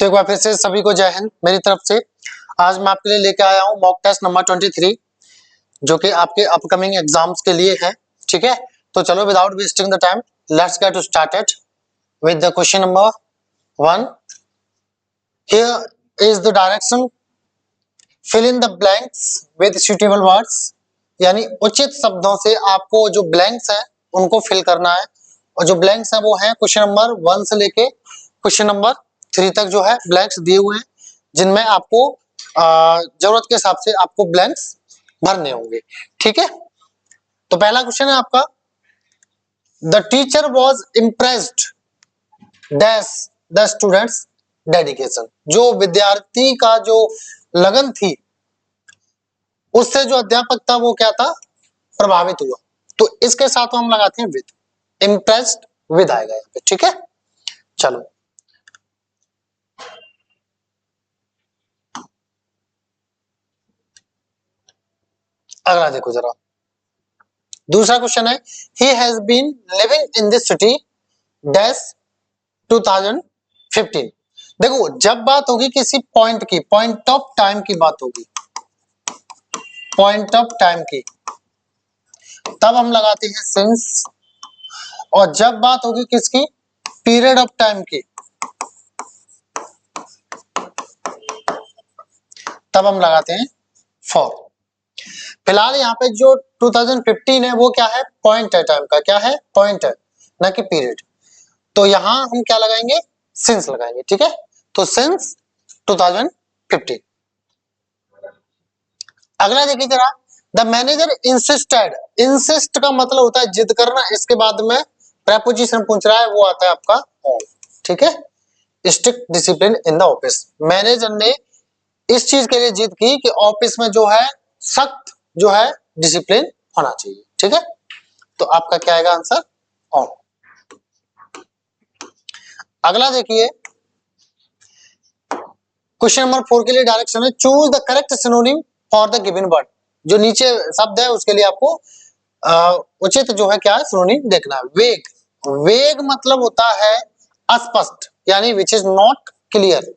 तो एक बार फिर से सभी को जय हिंद मेरी तरफ से। आज मैं आपके लिए लेके आया हूँ मॉक टेस्ट नंबर 23 जो कि आपके अपकमिंग एग्जाम्स के लिए है। ठीक है, तो चलो without wasting the time let's get started with the question number 1। Here is the direction, fill in the blanks with suitable words, यानी उचित शब्दों से आपको जो ब्लैंक्स हैं उनको फिल करना है। और जो ब्लैंक्स हैं वो हैं क्वेश्चन नंबर 1 से लेके क्वेश्चन नंबर 3 तक जो है ब्लैंक्स दिए हुए हैं, जिनमें आपको जरूरत के हिसाब से आपको ब्लैंक्स भरने होंगे। ठीक है, तो पहला क्वेश्चन है आपका, the teacher was impressed dash the students dedication. जो विद्यार्थी का जो लगन थी उससे जो अध्यापक था वो क्या था, प्रभावित हुआ। तो इसके साथ हम लगाते हैं विद, इम्प्रेस्ड विद आएगा यहाँ पे। ठीक है, चलो अगला देखो जरा। दूसरा क्वेश्चन है, he has been living in this city dash 2015। देखो जब बात होगी किसी पॉइंट की, पॉइंट ऑफ टाइम की बात होगी, पॉइंट ऑफ टाइम की, तब हम लगाते हैं सिंस। और जब बात होगी किसकी, पीरियड ऑफ टाइम की, तब हम लगाते हैं फॉर। फिलहाल यहाँ पे जो 2015 है वो क्या है, पॉइंट है टाइम का, क्या है, पॉइंट है, ना कि पीरियड। तो यहां हम क्या लगाएंगे, सिंस लगाएंगे। ठीक है, तो सिंस 2015। अगला देखिए जरा, द मैनेजर इंसिस्टेड। इंसिस्ट का मतलब होता है जिद करना, इसके बाद में प्रेपोजिशन पूछ रहा है वो आता है आपका ऑन। ठीक है, strict discipline in the office. Manager ने इस चीज के लिए जिद की कि ऑफिस में जो है सख्त जो है डिसिप्लिन होना चाहिए। ठीक है, तो आपका क्या आएगा आंसर, ऑन। अगला देखिए, क्वेश्चन नंबर 4 के लिए डायरेक्शन है, choose the correct synonym for the given word. जो नीचे शब्द है उसके लिए आपको उचित जो है क्या है सिनोनिम देखना है। वेग, वेग मतलब होता है अस्पष्ट, यानी which is not clear.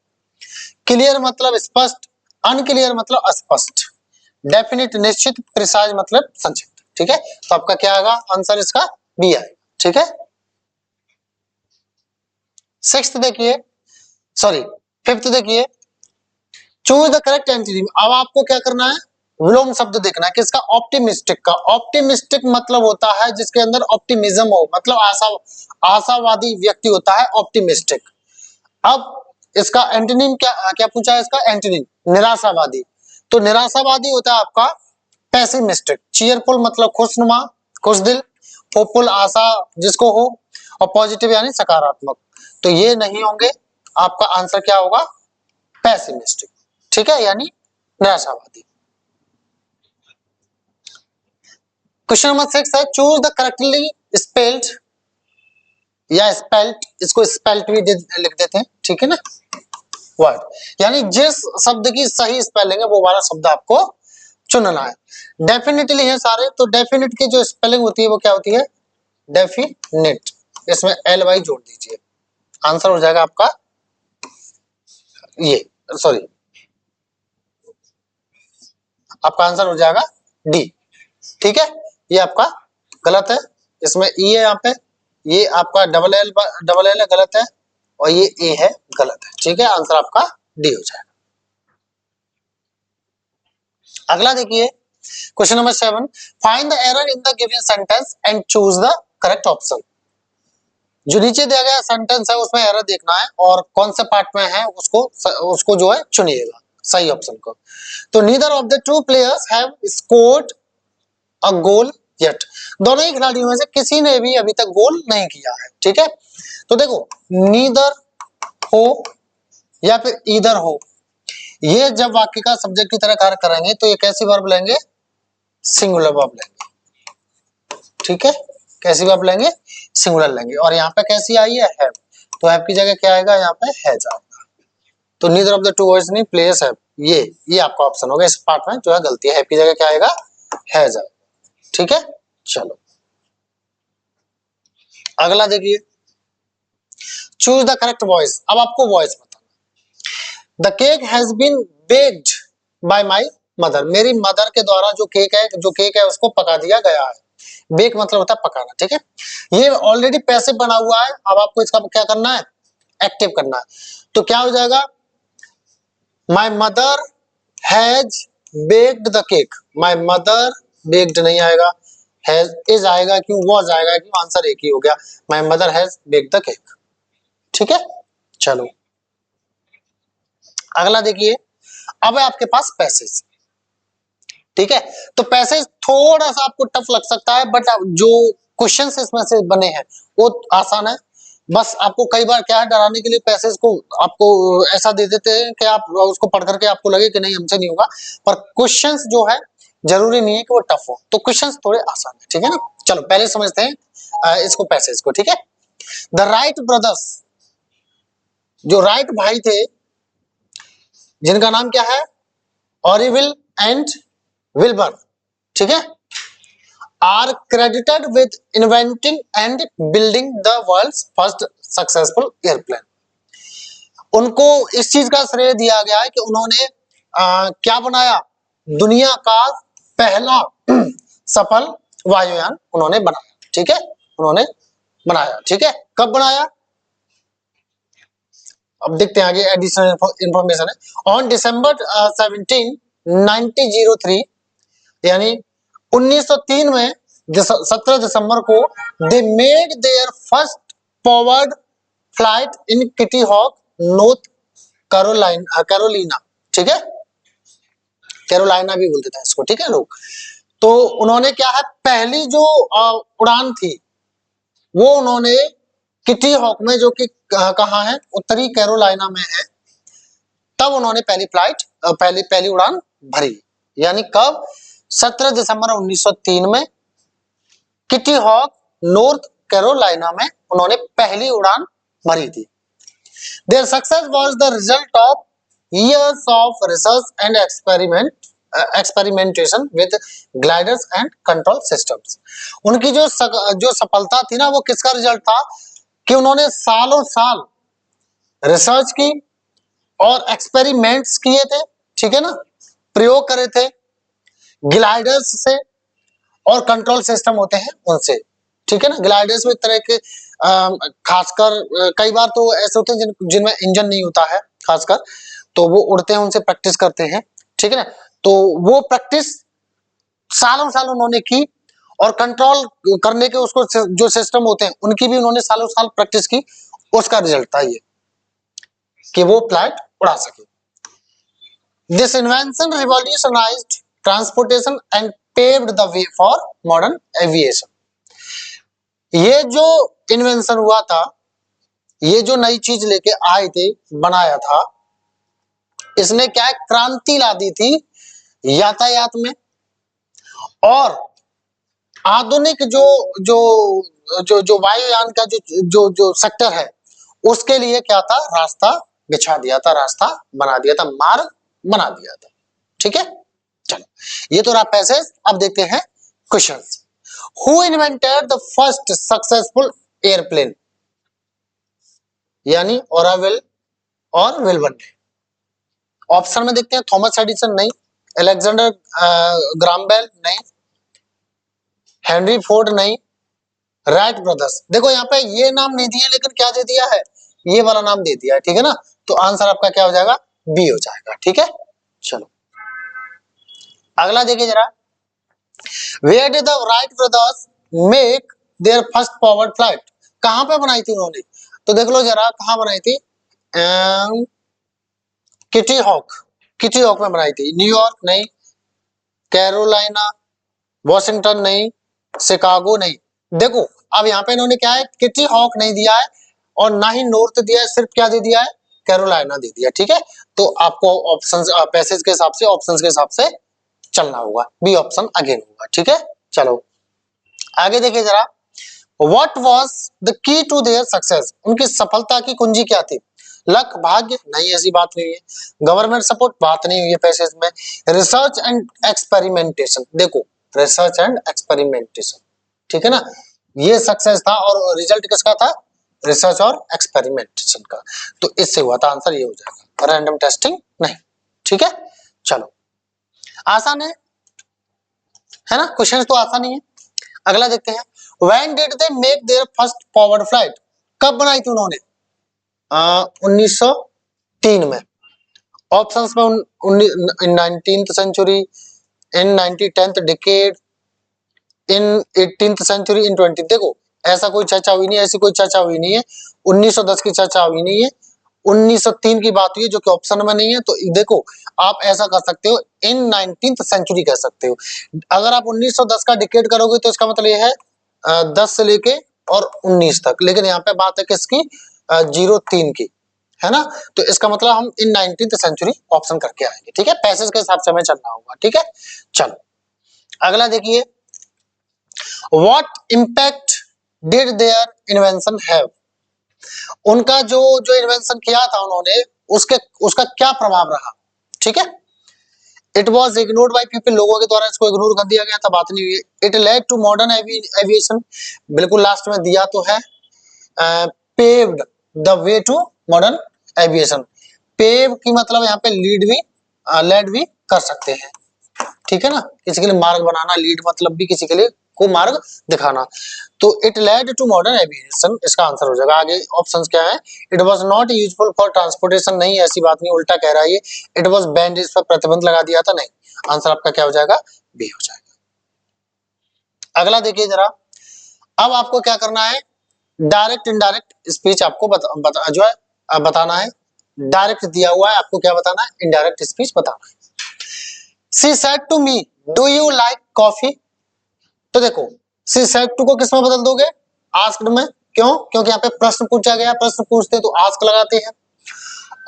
Clear मतलब स्पष्ट, अनक्लियर मतलब अस्पष्ट, डेफिनिट निश्चित, प्रिसाइज मतलब संक्षिप्त। ठीक है, तो आपका क्या आएगा आंसर, इसका बी आएगा। ठीक है, सिक्स्थ देखिए, सॉरी फिफ्थ देखिए, चूज द करेक्ट एंटोनिम। अब आपको क्या करना है, विलोम शब्द देखना है किसका, ऑप्टिमिस्टिक का। ऑप्टिमिस्टिक मतलब होता है जिसके अंदर ऑप्टिमिज्म हो, मतलब आशावादी व्यक्ति होता है ऑप्टिमिस्टिक। अब इसका एंटोनिम क्या क्या पूछा है, इसका एंटोनिम निराशावादी। तो निराशावादी होता है आपका पेसिमिस्टिक। चीयरफुल मतलब खुशनुमा, खुशदिल, होपफुल आशा जिसको हो, और पॉजिटिव यानी सकारात्मक। तो ये नहीं होंगे, आपका आंसर क्या होगा, पेसिमिस्टिक। ठीक है, यानी निराशावादी। क्वेश्चन नंबर 6 है, चूज द करेक्टली स्पेल्ड या स्पेल्ट, इसको स्पेल्ट भी लिख देते हैं। ठीक है ना, वर्ड, यानी जिस शब्द की सही स्पेलिंग है वो वाला शब्द आपको चुनना है। डेफिनेटली है सारे, तो डेफिनेट की जो स्पेलिंग होती है वो क्या होती है, डेफिनेट। इसमें एल वाई जोड़ दीजिए, आंसर हो जाएगा आपका ये, सॉरी आपका आंसर हो जाएगा डी। ठीक है, ये आपका गलत है, इसमें ई है यहाँ पे, ये आपका डबल एल है, गलत है, और ये ए है, गलत है। ठीक है, आंसर आपका डी हो जाएगा। अगला देखिए, question number 7, find the error in the given sentence and choose the correct option. जो नीचे दिया गया सेंटेंस है उसमें एरर देखना है और कौन से पार्ट में है उसको जो है चुनिएगा सही ऑप्शन को। तो neither of the two players have scored a goal yet. दोनों ही खिलाड़ियों में से किसी ने भी अभी तक गोल नहीं किया है। ठीक है, तो देखो नीदर हो या फिर ईदर हो, ये जब वाक्य का सब्जेक्ट की तरह कार्य करेंगे तो ये कैसी वर्ब लेंगे, सिंगुलर वर्ब लेंगे। ठीक है, कैसी वर्ब लेंगे, सिंगुलर लेंगे। और यहाँ पे कैसी आई है, हैव, तो हैव की जगह क्या आएगा, यहाँ पे हैज आएगा। तो neither of the two words नहीं, प्लेयर्स हैव, ये आपका ऑप्शन होगा। इस पार्ट में जो है गलती है, हैव की जगह क्या आएगा, हैज आएगा। ठीक है, चलो अगला देखिए, चूज द करेक्ट वॉइस। अब आपको वॉइस बताना, the cake has been baked by my mother, मेरी मदर के द्वारा जो केक है उसको पका दिया गया है। बेक मतलब होता है पकाना, ठीक है। ये ऑलरेडी पैसिव बना हुआ है, अब आपको इसका क्या करना है, एक्टिव करना है। तो क्या हो जाएगा, my mother has baked the cake, my mother baked नहीं आएगा, हैज इज आएगा, क्यों वॉज आएगा, क्यों आंसर एक ही हो गया, my mother has baked the cake, ठीक है। चलो अगला देखिए, अब है आपके पास पैसेज, ठीक है। तो पैसेज थोड़ा सा आपको टफ लग सकता है, बट जो क्वेश्चंस इसमें से बने हैं वो आसान है। बस आपको कई बार क्या है, डराने के लिए पैसेज को आपको ऐसा दे देते हैं कि आप उसको पढ़ करके आपको लगे कि नहीं हमसे नहीं होगा, पर क्वेश्चंस जो है जरूरी नहीं है कि वो टफ हो, तो क्वेश्चंस थोड़े आसान है, ठीक है ना। चलो पहले समझते हैं इसको, पैसेज को, ठीक है। द राइट ब्रदर्स, जो राइट भाई थे जिनका नाम क्या है, ऑरिविल एंड विल्बर, ठीक है, are credited with inventing and building the world's first successful airplane. उनको इस चीज का श्रेय दिया गया है कि उन्होंने क्या बनाया, दुनिया का पहला सफल वायुयान उन्होंने बनाया, ठीक है, उन्होंने बनाया, ठीक है। कब बनाया, अब देखते हैं आगे, एडिशनल इंफॉर्मेशन है। ऑन डिसंबर 17, 1903, यानी 1903 में 17 दिसंबर को they made their first forward flight in Kitty Hawk, North Carolina, ठीक है, कैरोलिना भी बोलते थे इसको, ठीक है लोग। तो उन्होंने क्या है, पहली जो उड़ान थी वो उन्होंने किटी हॉक में, जो कि कहाँ है, उत्तरी कैरोलिना में है, तब उन्होंने पहली उड़ान भरी। यानी कब, 17 दिसंबर 1903 में किटी हॉक, नॉर्थ कैरोलिना में उन्होंने पहली उड़ान भरी थी। Their success was the result of years of research and experimentation with gliders and control systems. उनकी जो सफलता थी ना, वो किसका रिजल्ट था, कि उन्होंने सालों साल रिसर्च की और एक्सपेरिमेंट्स किए थे, ठीक है ना, प्रयोग करे थे ग्लाइडर्स से और कंट्रोल सिस्टम होते हैं उनसे, ठीक है ना। ग्लाइडर्स में तरह के खासकर कई बार तो ऐसे होते हैं जिनमें इंजन नहीं होता है खासकर, तो वो उड़ते हैं, उनसे प्रैक्टिस करते हैं, ठीक है ना। तो वो प्रैक्टिस सालों साल उन्होंने की, और कंट्रोल करने के उसको जो सिस्टम होते हैं उनकी भी उन्होंने सालों साल प्रैक्टिस की, उसका रिजल्ट था ये कि वो फ्लाइट उड़ा सके। This invention revolutionised transportation and paved the way for modern aviation. ये जो इन्वेंशन हुआ था, ये जो नई चीज लेके आए थे, बनाया था, इसने क्या है, क्रांति ला दी थी यातायात में, और आधुनिक जो जो जो जो वायुयान का जो जो सेक्टर है उसके लिए क्या था, रास्ता बिछा दिया था, रास्ता बना दिया था, मार्ग बना दिया था, ठीक है। चलो ये तो रहा पैसेज, अब देखते हैं questions. Who invented the first successful airplane, यानी ओराविल और विल्बर ने। ऑप्शन में देखते हैं, थॉमस एडिसन नहीं, अलेक्जेंडर ग्राहम बेल नहीं, हेनरी फोर्ड नहीं, राइट ब्रदर्स। देखो यहाँ पे ये नाम नहीं दिया, लेकिन क्या दे दिया है, ये वाला नाम दे दिया है, ठीक है ना। तो आंसर आपका क्या हो जाएगा, बी हो जाएगा, ठीक है। चलो अगला देखिए जरा, where did the Wright brothers make their first forward flight, कहां पे बनाई थी उन्होंने, तो देख लो जरा कहां बनाई थी, किटी हॉक में बनाई थी। न्यूयॉर्क नहीं, कैरोलिना, वॉशिंगटन नहीं, शिकागो नहीं। देखो अब यहाँ पे इन्होंने क्या है, किटी हॉक नहीं दिया है और ना ही नॉर्थ दिया है, सिर्फ क्या दे दिया है, कैरोलिना दे दिया, ठीक है। तो आपको ऑप्शन पैसेज के हिसाब से, ऑप्शंस के हिसाब से चलना होगा, बी ऑप्शन अगेन होगा, ठीक है। चलो आगे देखिए जरा, what was the key to their success, उनकी सफलता की कुंजी क्या थी, लक, भाग्य, नहीं ऐसी बात नहीं है, गवर्नमेंट सपोर्ट, बात नहीं हुई है पैसेज में, रिसर्च एंड एक्सपेरिमेंटेशन, देखो रिसर्च एंड एक्सपेरिमेंटेशन, ठीक है ना, ये सक्सेस था, और रिजल्ट किसका था, रिसर्च और एक्सपेरिमेंटेशन का, तो इससे हुआ था, आंसर ये हो जाएगा। रैंडम टेस्टिंग नहीं। ठीक है, चलो आसान है ना, क्वेश्चन तो आसान ही है। अगला देखते हैं, when did they make their first forward flight, कब बनाई थी उन्होंने? 1903 में। ऑप्शंस में 19th सेंचुरी, इन 10th डिकेड, इन 18th सेंचुरी, इन 20। देखो ऐसा कोई चर्चा हुई नहीं, ऐसी कोई चर्चा हुई नहीं है, 1910 की चर्चा हुई नहीं है, 1903 की बात हुई है जो कि ऑप्शन में नहीं है। तो देखो आप ऐसा कर सकते हो, इन 19th सेंचुरी कह सकते हो। अगर आप 1910 का डिकेड करोगे तो इसका मतलब यह है 10 से लेके और 19 तक, लेकिन यहाँ पे बात है किसकी, 03 की, है ना। तो इसका मतलब हम इन 19th सेंचुरी ऑप्शन करके आएंगे। ठीक है, पैसेज के हिसाब से हमें चलना होगा। ठीक है, चलो अगला देखिए, what impact did their invention have, उनका जो जो इन्वेंशन किया था उन्होंने, उसका क्या प्रभाव रहा। ठीक है, it was ignored by people, लोगों के द्वारा इसको इग्नोर कर दिया गया था, बात नहीं हुई। It led to modern aviation, बिल्कुल लास्ट में दिया तो है, paved the way to modern aviation. Pave की मतलब यहाँ पे लीड भी लेड भी कर सकते हैं। ठीक है ना, किसी के लिए मार्ग बनाना, लीड मतलब भी किसी के लिए को मार्ग दिखाना। तो it led to modern aviation इसका आंसर हो जाएगा। आगे ऑप्शंस क्या है, it was not useful for transportation, नहीं ऐसी बात नहीं, उल्टा कह रहा है ये। इट वाज बैंड, इस पर प्रतिबंध लगा दिया था, नहीं। आंसर आपका क्या हो जाएगा, बी हो जाएगा। अगला देखिए जरा, अब आपको क्या करना है, डायरेक्ट इनडायरेक्ट स्पीच आपको बताना है। डायरेक्ट दिया हुआ है, आपको क्या बताना है, इनडायरेक्ट स्पीच बताना है। She said to me, do you like coffee? तो देखो she said to को किस में बदल दोगे, asked में। क्यों? क्योंकि यहाँ पे प्रश्न पूछा गया, प्रश्न पूछते तो ask लगाते हैं।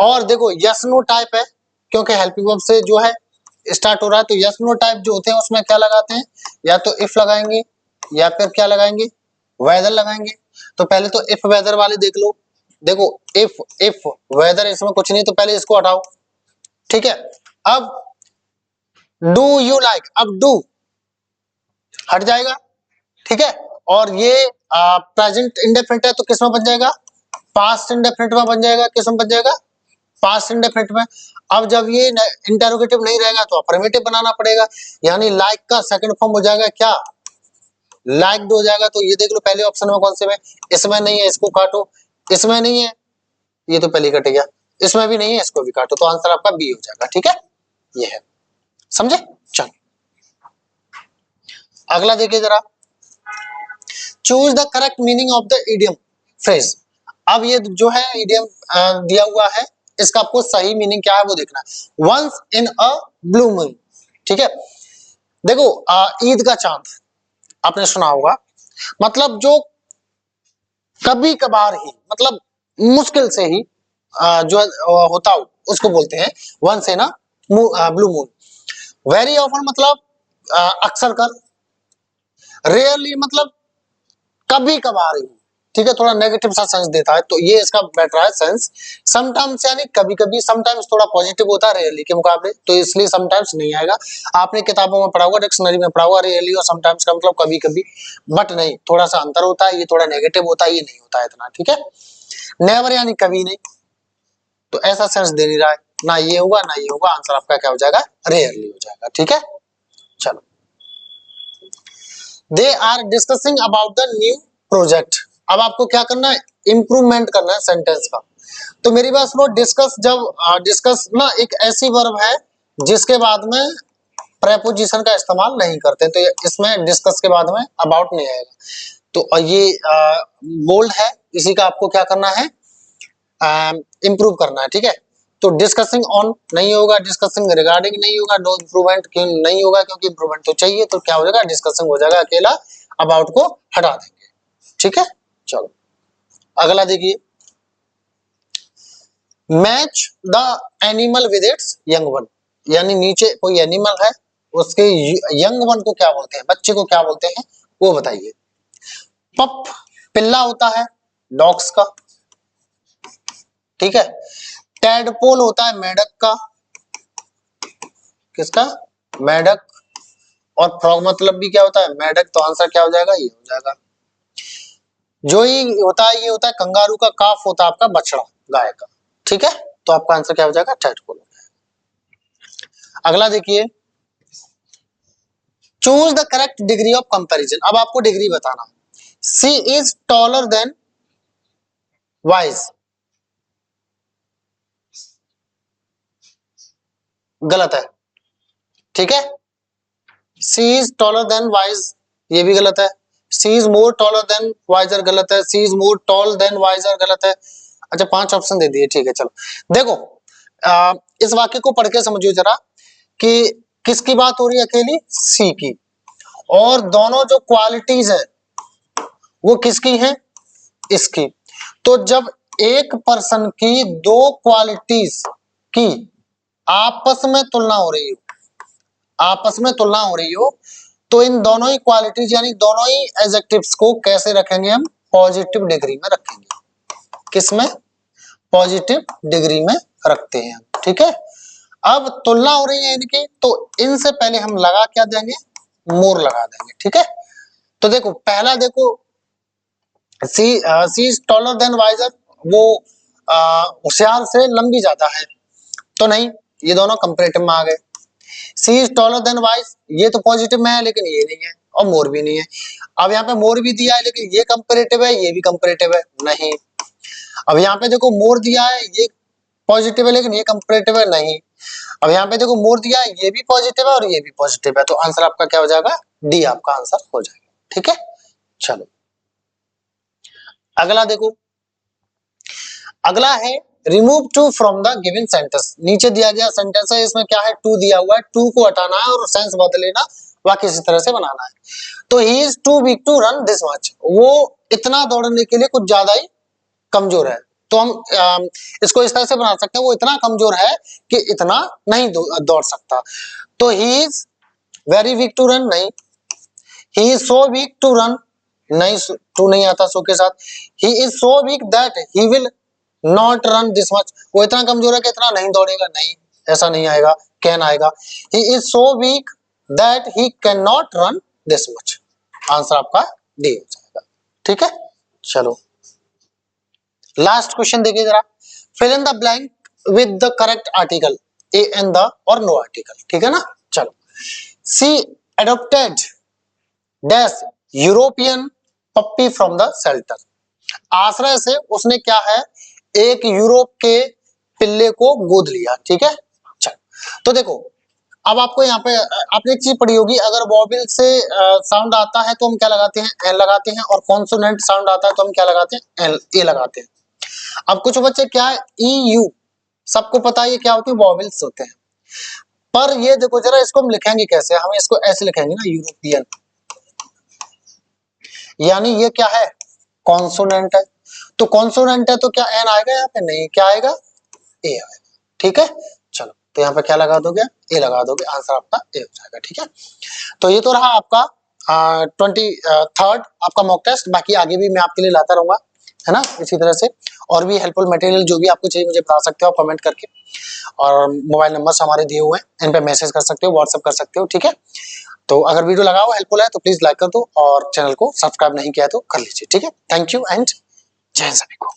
और देखो yes no टाइप है, क्योंकि हेल्पिंग वर्ब से जो है स्टार्ट हो रहा है, तो yes no टाइप जो होते हैं उसमें क्या लगाते हैं, या तो if लगाएंगे या फिर क्या लगाएंगे, वेदर लगाएंगे। तो पहले तो if वेदर वाले देख लो। देखो if वेदर इसमें कुछ नहीं, तो पहले इसको हटाओ। ठीक है, अब डू यू लाइक, अब डू हट जाएगा। ठीक है, और ये प्रेजेंट इंडेफिनिट है, तो किस में बन जाएगा, पास्ट इंडेफिनिट में बन जाएगा। किस में बन जाएगा, पास्ट इंडेफिनिट में। अब जब ये इंटरोगेटिव नहीं रहेगा तो अफर्मेटिव बनाना पड़ेगा, यानी लाइक का सेकंड फॉर्म हो जाएगा क्या, लाइक्ड हो जाएगा। तो ये देख लो पहले ऑप्शन में कौन से में, इसमें नहीं है, इसको काटो। इसमें नहीं है, ये तो पहले कट गया। इसमें भी नहीं है, इसको भी काटो। तो आंसर आपका बी हो जाएगा। ठीक है, ये है, समझे। चलो अगला देखिए जरा, choose the correct meaning of the idiom phrase. अब ये जो है इडियम दिया हुआ है, इसका आपको सही मीनिंग क्या है वो देखना है। Once in a blue moon, ठीक है। देखो ईद का चांद आपने सुना होगा, मतलब जो कभी कभार ही, मतलब मुश्किल से ही जो होता हो उसको बोलते हैं once in a blue moon. Very often मतलब अक्सर कर, रेयरली मतलब कभी कभार ही। ठीक है, थोड़ा नेगेटिव सा सेंस देता है, तो ये इसका बेटर है सेंस। समटाइम्स यानी कभी कभी, समटाइम्स थोड़ा पॉजिटिव होता है रेयरली के मुकाबले, तो इसलिए समटाइम्स नहीं आएगा। आपने किताबों में पढ़ा हुआ, डिक्शनरी में पढ़ा हुआ, रेयरली और समटाइम्स का मतलब कभी कभी, बट नहीं, थोड़ा सा अंतर होता है, ये थोड़ा नेगेटिव होता है, ये नहीं होता है इतना। ठीक है, नेवर यानी कभी नहीं, तो ऐसा सेंस दे नहीं रहा है, ना ये होगा ना ये होगा। आंसर आपका क्या हो जाएगा, रेयरली हो जाएगा। ठीक है, चलो they are discussing about the new project. अब आपको क्या करना है, इंप्रूवमेंट करना है सेंटेंस का। तो मेरी बात सुनो, डिस्कस जब डिस्कस ना एक ऐसी वर्ब है जिसके बाद में प्रेपोजिशन का इस्तेमाल नहीं करते, तो इसमें डिस्कस के बाद में अबाउट नहीं आएगा। तो ये बोल्ड है, इसी का आपको क्या करना है, इंप्रूव करना है। ठीक है, तो डिस्कसिंग ऑन नहीं होगा, डिस्कसिंग रिगार्डिंग नहीं होगा, नो इंप्रूवमेंट क्यों नहीं होगा, क्योंकि इंप्रूवमेंट तो चाहिए। तो क्या हो जाएगा, डिस्कसिंग हो जाएगा, अकेला अबाउट को हटा देंगे। ठीक है, चलो अगला देखिए, match the animal with its young one, यानी नीचे कोई एनिमल है, उसके यंग वन को क्या बोलते हैं, बच्चे को क्या बोलते हैं वो बताइए। पप पिल्ला होता है डॉग्स का, ठीक है। टैडपोल होता है मेढक का, किसका, मेढक। और फ्रॉग मतलब भी क्या होता है, मेढक। तो आंसर क्या हो जाएगा, ये हो जाएगा। जो ही होता है ये होता है कंगारू का, काफ होता है आपका बछड़ा गाय का। ठीक है, तो आपका आंसर क्या हो जाएगा, थर्ड कॉलम। अगला देखिए, choose the correct degree of comparison. अब आपको डिग्री बताना, she is taller than wise, गलत है, ठीक है। She is taller than wise, ये भी गलत है। She is more taller than wiser, गलत है। She is more tall than wiser, गलत है। अच्छा 5 ऑप्शन दे दिए, ठीक है। चलो देखो, इस वाक्य को पढ़ के समझिए जरा कि किसकी बात हो रही है, अकेली सी की, और दोनों जो क्वालिटीज है वो किसकी हैं, इसकी। तो जब एक पर्सन की दो क्वालिटीज की आपस में तुलना हो रही हो, आपस में तुलना हो रही हो, तो इन दोनों ही क्वालिटीज यानी दोनों ही एडजेक्टिव्स को कैसे रखेंगे हम, पॉजिटिव डिग्री में रखेंगे। किसमें, पॉजिटिव डिग्री में रखते हैं, ठीक है। अब तुलना हो रही है इनकी, तो इनसे पहले हम लगा क्या देंगे, मोर लगा देंगे, ठीक है। तो देखो पहला देखो, सी इज टॉलर देन वाइजर, वो होशियार से लंबी ज्यादा है, तो नहीं, ये दोनों कंपैरेटिव में आ गए। सी इज टॉलर देन वाइज, ये तो पॉजिटिव में है लेकिन ये नहीं है, और मोर भी नहीं है। अब यहाँ पे मोर भी दिया है लेकिन ये कंपैरेटिव है, ये भी कंपैरेटिव है, नहीं। अब यहाँ पे देखो मोर दिया है, ये पॉजिटिव है लेकिन ये कंपैरेटिव है, नहीं। अब यहाँ पे देखो मोर दिया है, ये भी पॉजिटिव है और ये भी पॉजिटिव है, तो आंसर आपका क्या हो जाएगा, डी आपका आंसर हो जाएगा, ठीक है। चलो अगला देखो, अगला है remove too from the given sentence. नीचे दिया गया सेंटेंस है, इसमें क्या है, टू दिया हुआ है, टू को हटाना है और सेंस बदल लेना, वाक्य इसी तरह से बनाना है। तो he is too weak to run this much, वो इतना दौड़ने के लिए कुछ ज्यादा ही कमजोर है। तो हम इसको इस तरह से बना सकते हैं, वो इतना कमजोर है कि इतना नहीं दौड़ सकता। तो he is very weak to run, नहीं। He is so weak to run, नहीं, टू नहीं आता सो के साथ। He is so weak that he will not run this much, वो इतना कमजोर है कि इतना नहीं दौड़ेगा, नहीं, ऐसा नहीं आएगा, कैन आएगा। He is so weak that he can not run this much, answer आपका डी हो जाएगा, ठीक है। चलो लास्ट क्वेश्चन देखिए जरा, fill in the blank with the correct article, a and the और नो आर्टिकल, ठीक है ना। चलो, she adopted dash European puppy from the shelter, आश्रय से उसने क्या है, एक यूरोप के पिल्ले को गोद लिया, ठीक है। चल तो देखो, अब आपको यहाँ पे आपने एक चीज पढ़ी होगी, अगर वॉवेल से साउंड आता है तो हम क्या लगाते हैं, एल लगाते हैं, और कॉन्सोनेंट साउंड आता है तो हम क्या लगाते हैं, एल, ए लगाते हैं। अब कुछ बच्चे क्या है, ई यू, सबको पता है ये क्या होती है, वॉवेल्स होते हैं। पर ये देखो जरा, इसको हम लिखेंगे कैसे, हम इसको ऐसे लिखेंगे ना, यूरोपियन, यानी ये क्या है, कॉन्सोनेंट है। तो कॉन्सोनेंट है तो क्या एन आएगा यहाँ पे, नहीं, क्या आएगा, ए आएगा, ठीक है। चलो तो यहाँ पे क्या लगा दोगे, ए लगा दोगे, आंसर आपका ए हो जाएगा, ठीक है। तो ये तो रहा आपका 23rd आपका मॉक टेस्ट, बाकी आगे भी मैं आपके लिए लाता रहूंगा, है ना, इसी तरह से। और भी हेल्पफुल मटेरियल जो भी आपको चाहिए मुझे बता सकते हो कमेंट करके, और मोबाइल नंबर हमारे दिए हुए हैं, इन पे मैसेज कर सकते हो, व्हाट्सएप कर सकते हो, ठीक है। तो अगर वीडियो लगा हो, हेल्पफुल है तो प्लीज लाइक कर दो, और चैनल को सब्सक्राइब नहीं किया तो कर लीजिए, ठीक है। थैंक यू एंड जय हिंद सभी को।